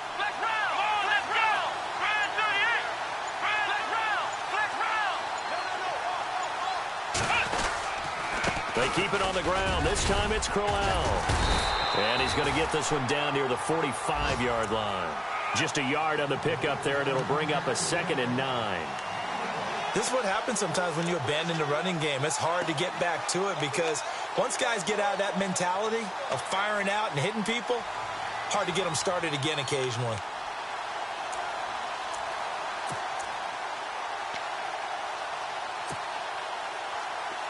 They keep it on the ground. This time it's Crowell. And he's going to get this one down near the 45-yard line. Just a yard on the pickup there, and it'll bring up a 2nd and 9. This is what happens sometimes when you abandon the running game. It's hard to get back to it because once guys get out of that mentality of firing out and hitting people, hard to get them started again occasionally.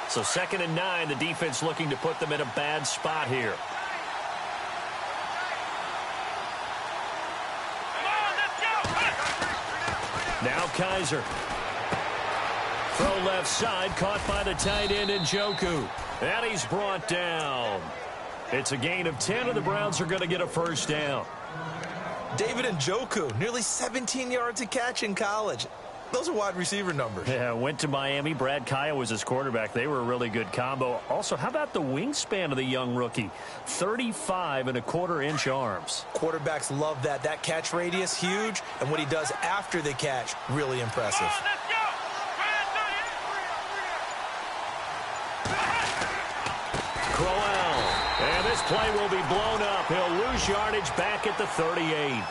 So 2nd and 9, the defense looking to put them in a bad spot here. Now Kaiser. Throw left side, caught by the tight end Njoku. And he's brought down. It's a gain of 10, and the Browns are going to get a first down. David Njoku, nearly 17 yards a catch in college. Those are wide receiver numbers. Yeah, went to Miami. Brad Kaya was his quarterback. They were a really good combo. Also, how about the wingspan of the young rookie? 35.25-inch arms. Quarterbacks love that. That catch radius, huge. And what he does after the catch, really impressive. Crowell. And this play will be blown up. He'll lose yardage back at the 38.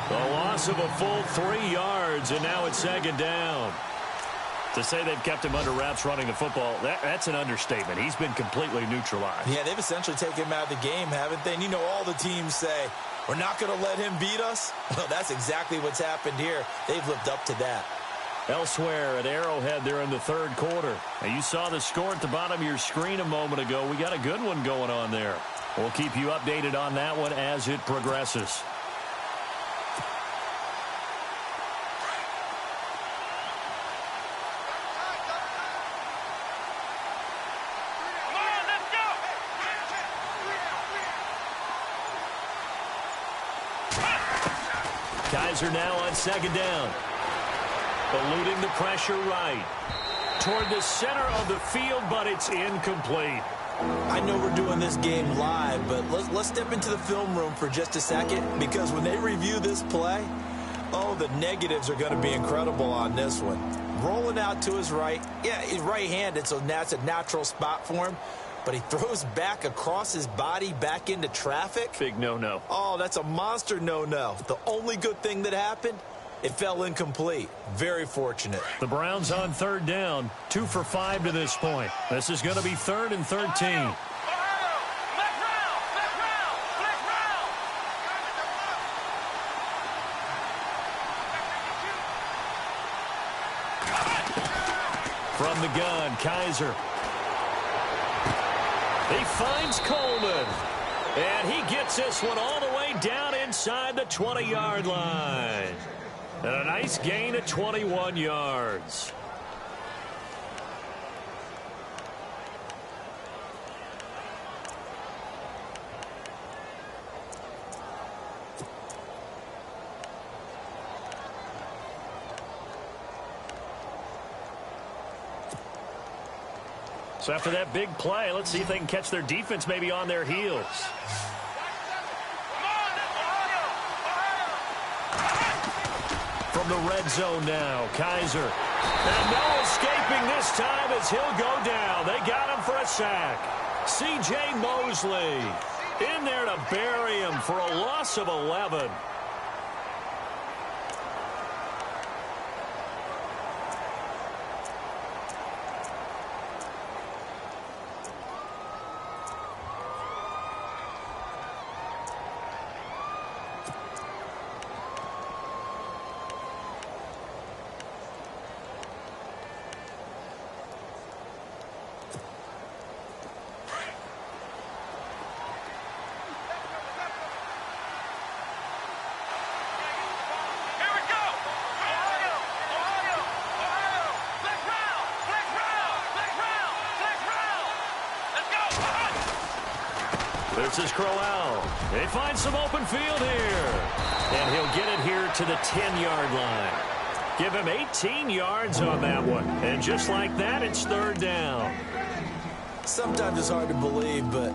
The loss of a full 3 yards, and now it's 2nd down. To say they've kept him under wraps running the football, that's an understatement. He's been completely neutralized. Yeah, they've essentially taken him out of the game, haven't they? And you know all the teams say, we're not going to let him beat us. Well, that's exactly what's happened here. They've lived up to that. Elsewhere at Arrowhead there in the third quarter. Now, you saw the score at the bottom of your screen a moment ago. We got a good one going on there. We'll keep you updated on that one as it progresses. Kaiser now on 2nd down. Eluding the pressure right. Toward the center of the field, but it's incomplete. I know we're doing this game live, but let's step into the film room for just a second, because when they review this play, oh, the negatives are going to be incredible on this one. Rolling out to his right. Yeah, he's right-handed, so that's a natural spot for him. but he throws back across his body back into traffic. Big no-no. Oh, that's a monster no-no. The only good thing that happened, it fell incomplete. Very fortunate. The Browns on third down, 2 for 5 to this point. This is going to be 3rd and 13. From the gun, Kaiser. He finds Coleman. And he gets this one all the way down inside the 20-yard line. And a nice gain of 21 yards. So after that big play, let's see if they can catch their defense maybe on their heels. From the red zone now, Kaiser. And no escaping this time as he'll go down. They got him for a sack. C.J. Mosley in there to bury him for a loss of 11. This is Crowell. They find some open field here. And he'll get it here to the 10-yard line. Give him 18 yards on that one. And just like that, it's 3rd down. Sometimes it's hard to believe, but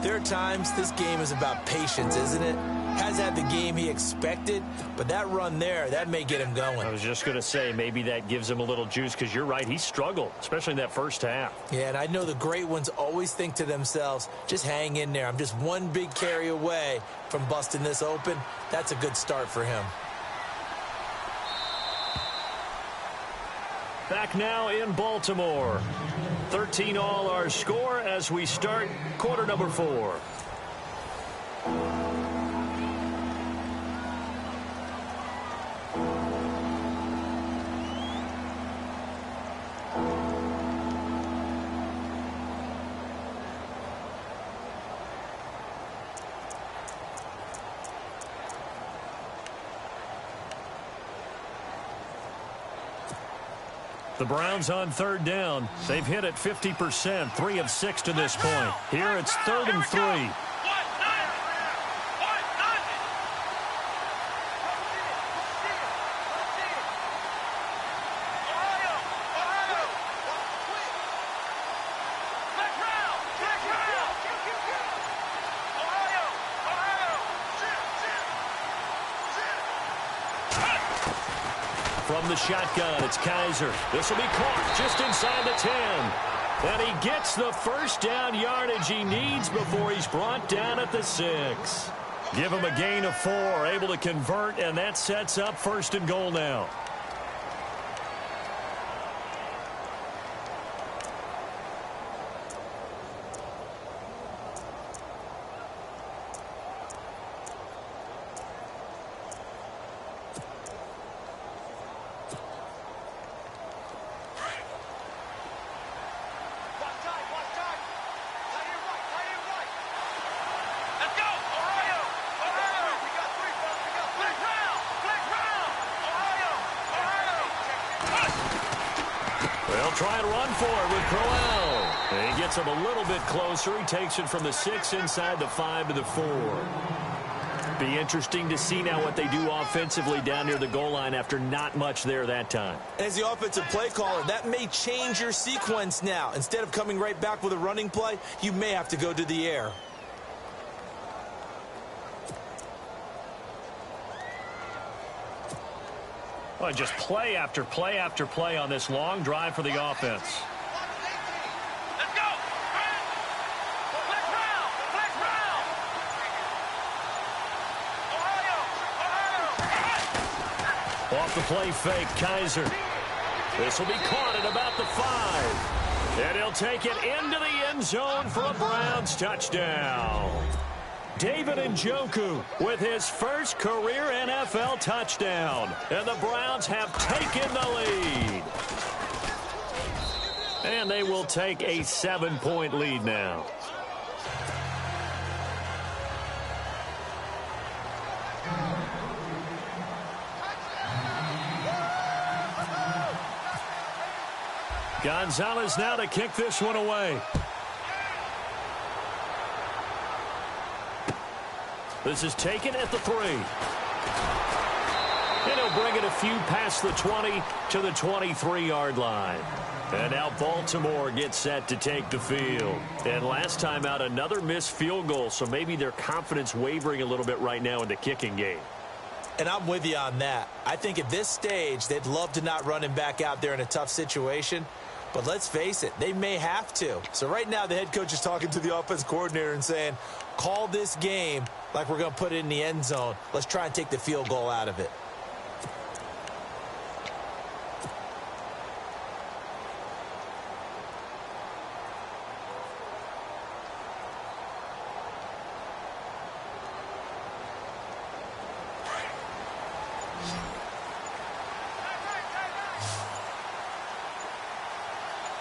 there are times this game is about patience, isn't it? Has had the game he expected, but that run there, that may get him going. I was just going to say, maybe that gives him a little juice, because you're right, he struggled, especially in that first half. Yeah, and I know the great ones always think to themselves, just hang in there. I'm just one big carry away from busting this open. That's a good start for him. Back now in Baltimore. 13-all our score as we start quarter number 4. The Browns on 3rd down. They've hit it 50%, 3 of 6 to this point. Here it's 3rd and 3. From the shotgun, it's Kaiser. This will be caught just inside the 10. And he gets the first down yardage he needs before he's brought down at the 6. Give him a gain of 4, able to convert, and that sets up 1st and goal now. They'll try and run for it with Crowell. He gets him a little bit closer. He takes it from the 6 inside the 5 to the 4. Be interesting to see now what they do offensively down near the goal line after not much there that time. As the offensive play caller, that may change your sequence now. Instead of coming right back with a running play, you may have to go to the air. Well, just play after play after play on this long drive for the offense. Off the play fake, Kaiser. This will be caught at about the 5. And he'll take it into the end zone for a Browns touchdown. David Njoku with his first career NFL touchdown. And the Browns have taken the lead. And they will take a 7-point lead now. Gonzalez now to kick this one away. This is taken at the 3. And he'll bring it a few past the 20 to the 23-yard line. And now Baltimore gets set to take the field. And last time out, another missed field goal, so maybe their confidence wavering a little bit right now in the kicking game. And I'm with you on that. I think at this stage, they'd love to not run him back out there in a tough situation. But let's face it, they may have to. So right now, the head coach is talking to the offense coordinator and saying, call this game like we're going to put it in the end zone. Let's try and take the field goal out of it.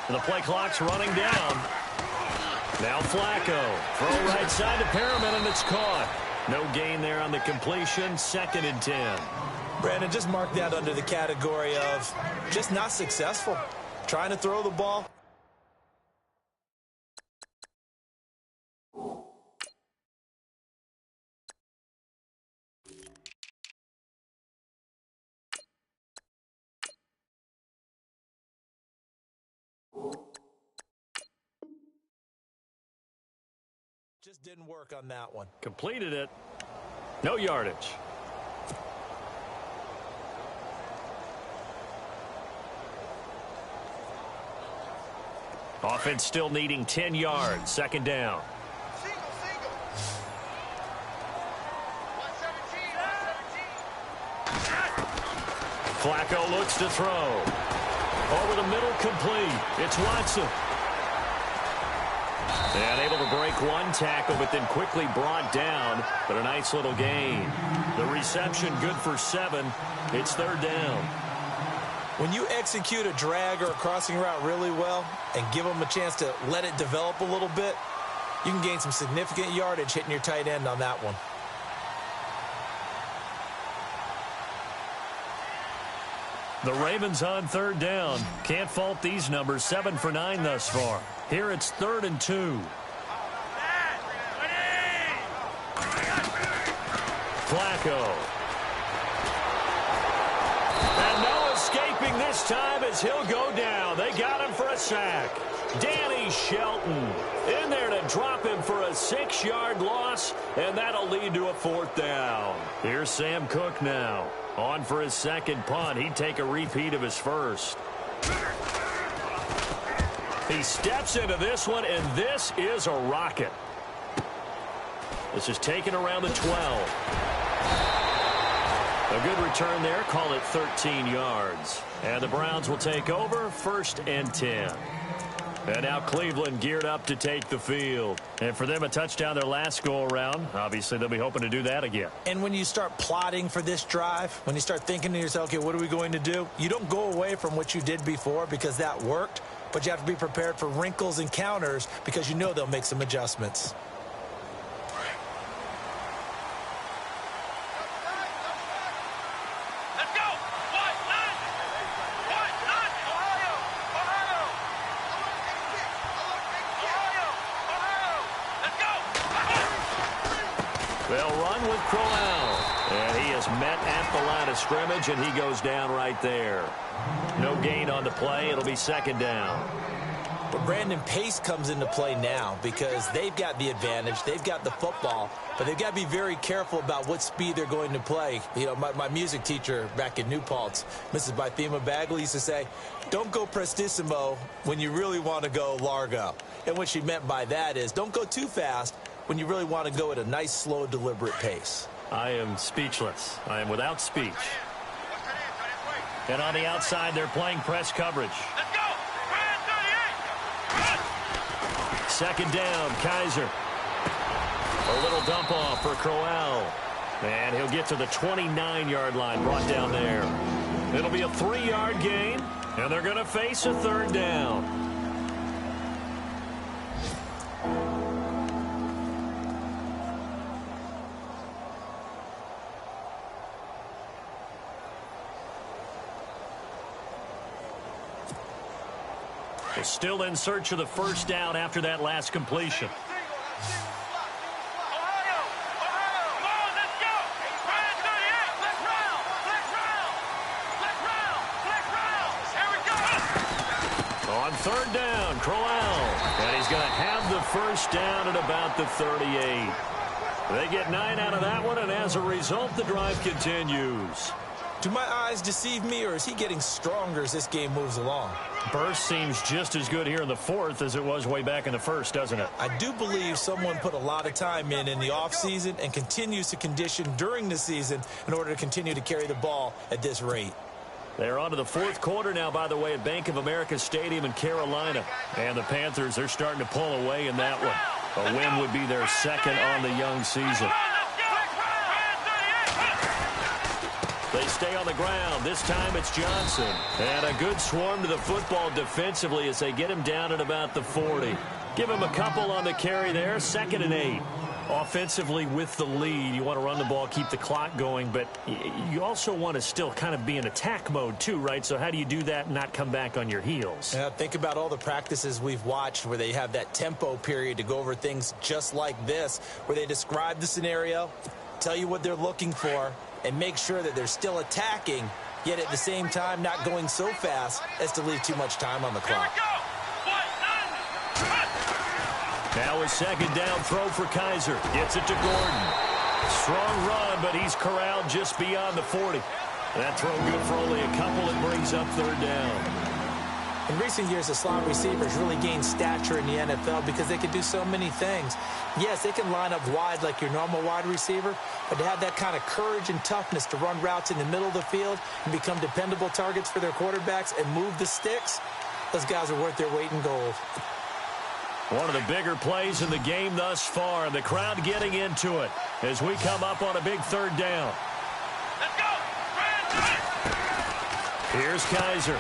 And the play clock's running down. Now Flacco. Throw right side to Perriman, and it's caught. No gain there on the completion. 2nd and 10. Brandon, just mark that under the category of just not successful. Trying to throw the ball. Just didn't work on that one. Completed it. No yardage. Offense still needing 10 yards. 2nd down. Flacco looks to throw. Over the middle, complete. It's Watson. And able to break one tackle, but then quickly brought down. But a nice little gain. The reception good for 7. It's 3rd down. When you execute a drag or a crossing route really well and give them a chance to let it develop a little bit, you can gain some significant yardage hitting your tight end on that one. The Ravens on 3rd down. Can't fault these numbers. 7 for 9 thus far. Here it's 3rd and 2. Flacco. And no escaping this time as he'll go down. They got him for a sack. Danny Shelton in there to drop him for a 6-yard loss, and that'll lead to a 4th down. Here's Sam Cook now. On for his 2nd punt. He'd take a repeat of his first. He steps into this one, and this is a rocket. This is taken around the 12. A good return there. Call it 13 yards. And the Browns will take over 1st and 10. And now Cleveland geared up to take the field. And for them, a touchdown their last go-around. Obviously, they'll be hoping to do that again. And when you start plotting for this drive, when you start thinking to yourself, okay, what are we going to do? You don't go away from what you did before because that worked. But you have to be prepared for wrinkles and counters because you know they'll make some adjustments. They'll run with Crowell. And he is met at the line of scrimmage, and he goes down right there. No gain on the play. It'll be 2nd down. But Brandon, pace comes into play now because they've got the advantage. They've got the football, but they've got to be very careful about what speed they're going to play. You know, my music teacher back in New Paltz, Mrs. Bythema Bagley, used to say, don't go prestissimo when you really want to go largo. And what she meant by that is don't go too fast when you really want to go at a nice, slow, deliberate pace. I am speechless. I am without speech. And on the outside, they're playing press coverage. Let's go. Second down, Kaiser. A little dump off for Crowell. And he'll get to the 29-yard line, brought down there. It'll be a 3-yard gain, and they're going to face a third down. They're still in search of the first down after that last completion. On third down, Crowell. And he's going to have the first down at about the 38. They get 9 out of that one, and as a result, the drive continues. Do my eyes deceive me, or is he getting stronger as this game moves along? Burst seems just as good here in the fourth as it was way back in the first, doesn't it? I do believe someone put a lot of time in the offseason and continues to condition during the season in order to continue to carry the ball at this rate. They're on to the fourth quarter now, by the way, at Bank of America Stadium in Carolina. And the Panthers, they're starting to pull away in that one. A win would be their second on the young season. They stay on the ground. This time it's Johnson. And a good swarm to the football defensively as they get him down at about the 40. Give him a couple on the carry there. 2nd and 8. Offensively with the lead, you want to run the ball, keep the clock going, but you also want to still kind of be in attack mode too, right? So how do you do that and not come back on your heels? Yeah, think about all the practices we've watched where they have that tempo period to go over things just like this, where they describe the scenario, tell you what they're looking for, and make sure that they're still attacking, yet at the same time not going so fast as to leave too much time on the clock. Now a second down throw for Kaiser. Gets it to Gordon. Strong run, but he's corralled just beyond the 40. That throw good for only a couple. It brings up third down. In recent years, the slot receivers really gained stature in the NFL because they can do so many things. Yes, they can line up wide like your normal wide receiver, but to have that kind of courage and toughness to run routes in the middle of the field and become dependable targets for their quarterbacks and move the sticks, those guys are worth their weight in gold. One of the bigger plays in the game thus far, and the crowd getting into it as we come up on a big third down. Let's go! Here's Kaiser.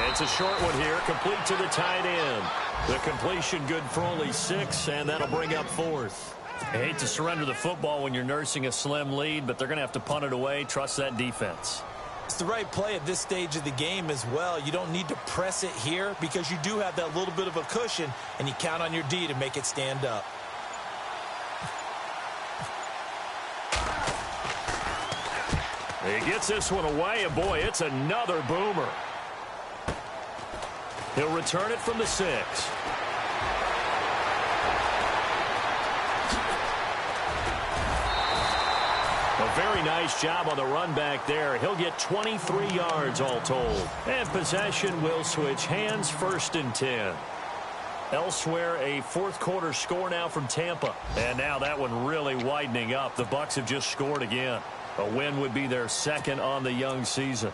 It's a short one here, complete to the tight end. The completion good for only 6, and that'll bring up 4th. I hate to surrender the football when you're nursing a slim lead, but they're going to have to punt it away. Trust that defense. It's the right play at this stage of the game as well. You don't need to press it here because you do have that little bit of a cushion, and you count on your D to make it stand up. He gets this one away, and boy, it's another boomer. He'll return it from the 6. A very nice job on the run back there. He'll get 23 yards all told. And possession will switch hands, 1st and 10. Elsewhere, a fourth quarter score now from Tampa. And now that one really widening up. The Bucs have just scored again. A win would be their second on the young season.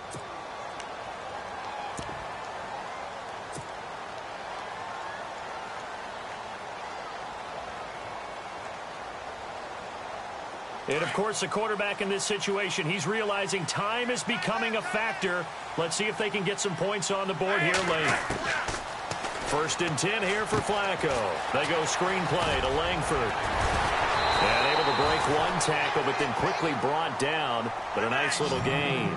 And, of course, the quarterback in this situation, he's realizing time is becoming a factor. Let's see if they can get some points on the board here late. 1st and 10 here for Flacco. They go screenplay to Langford. And able to break one tackle, but then quickly brought down. But a nice little gain.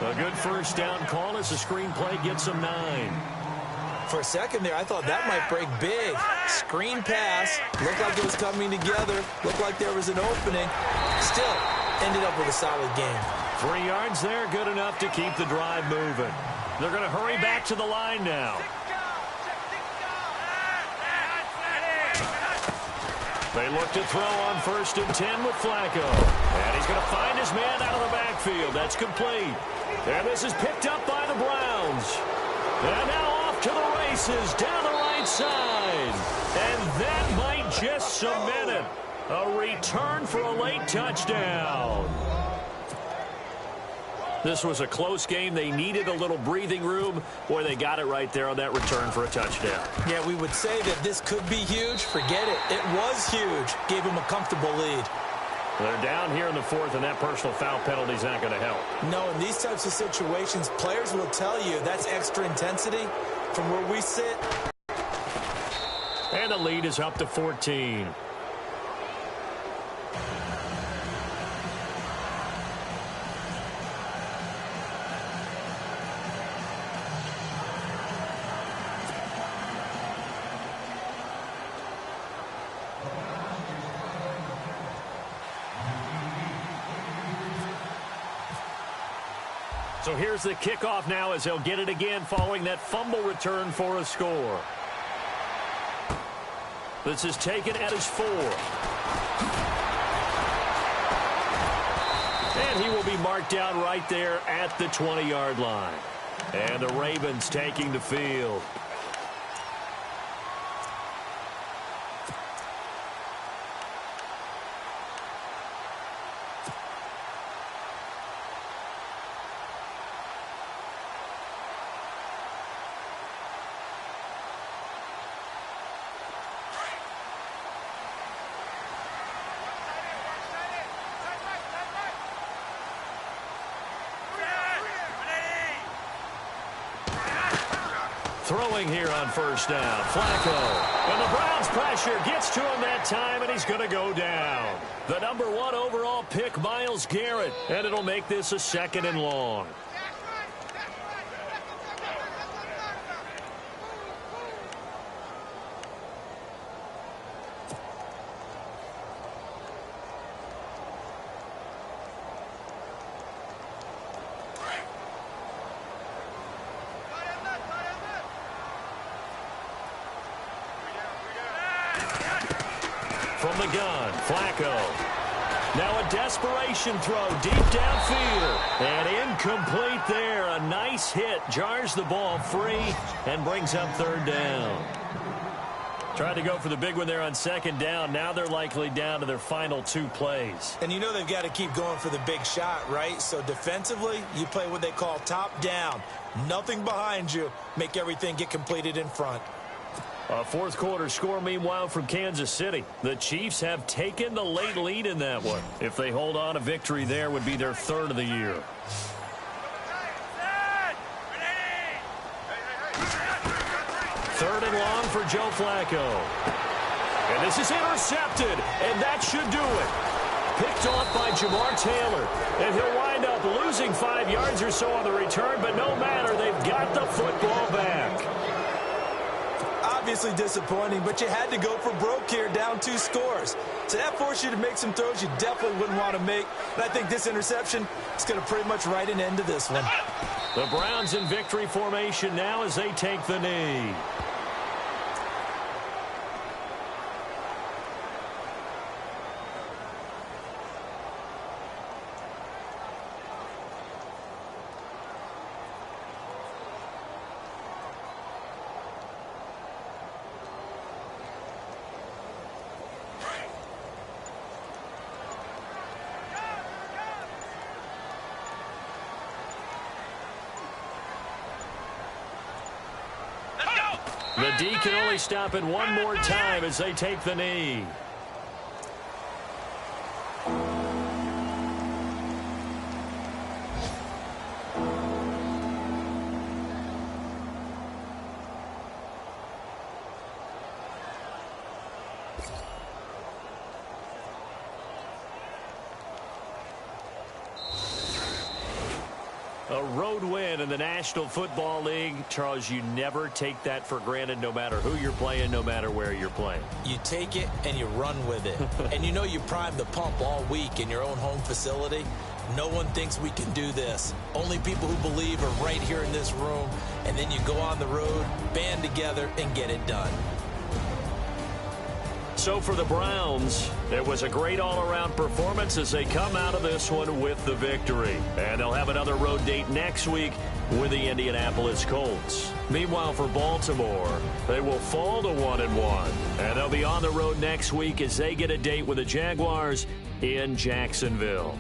A good first down call as the screenplay gets them 9. For a second there, I thought that might break big. Screen pass. Looked like it was coming together. Looked like there was an opening. Still, ended up with a solid game. 3 yards there, good enough to keep the drive moving. They're going to hurry back to the line now. They look to throw on 1st and 10 with Flacco. And he's going to find his man out of the backfield. That's complete. And this is picked up by the Browns. And now off to the races down the right side. And that might just cement it. A return for a late touchdown. This was a close game. They needed a little breathing room. Boy, they got it right there on that return for a touchdown. Yeah, we would say that this could be huge. Forget it. It was huge. Gave them a comfortable lead. They're down here in the fourth, and that personal foul penalty is not going to help. No, in these types of situations, players will tell you that's extra intensity. From where we sit. And the lead is up to 14. So here's the kickoff now as they'll get it again following that fumble return for a score. This is taken at his 4. And he will be marked down right there at the 20-yard line. And the Ravens taking the field. Throwing here on first down, Flacco. And the Browns pressure gets to him that time, and he's going to go down. The number 1 overall pick, Myles Garrett, and it'll make this a 2nd and long. From the gun, Flacco. Now a desperation throw deep downfield. And incomplete there. A nice hit. Jars the ball free and brings up 3rd down. Tried to go for the big one there on 2nd down. Now they're likely down to their final 2 plays. And you know they've got to keep going for the big shot, right? So defensively, you play what they call top down. Nothing behind you. Make everything get completed in front. A 4th quarter score, meanwhile, from Kansas City. The Chiefs have taken the late lead in that one. If they hold on, a victory there would be their 3rd of the year. Third and long for Joe Flacco. And this is intercepted, and that should do it. Picked off by Jamar Taylor. And he'll wind up losing 5 yards or so on the return, but no matter, they've got the football back. Obviously disappointing, but you had to go for broke here, down 2 scores. So that forced you to make some throws you definitely wouldn't want to make. And I think this interception is going to pretty much write an end to this one. The Browns in victory formation now as they take the knee. The D can only stop it one more time as they take the knee. A road win in the National Football League. Charles, you never take that for granted no matter who you're playing, no matter where you're playing. You take it and you run with it. And you know you primed the pump all week in your own home facility. No one thinks we can do this. Only people who believe are right here in this room. And then you go on the road, band together, and get it done. So for the Browns, it was a great all-around performance as they come out of this one with the victory. And they'll have another road date next week with the Indianapolis Colts. Meanwhile, for Baltimore, they will fall to 1-1. And they'll be on the road next week as they get a date with the Jaguars in Jacksonville.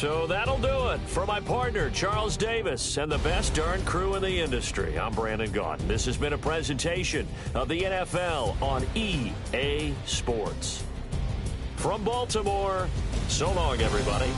So that'll do it. For my partner, Charles Davis, and the best darn crew in the industry, I'm Brandon Gaudin. This has been a presentation of the NFL on EA Sports. From Baltimore, so long, everybody.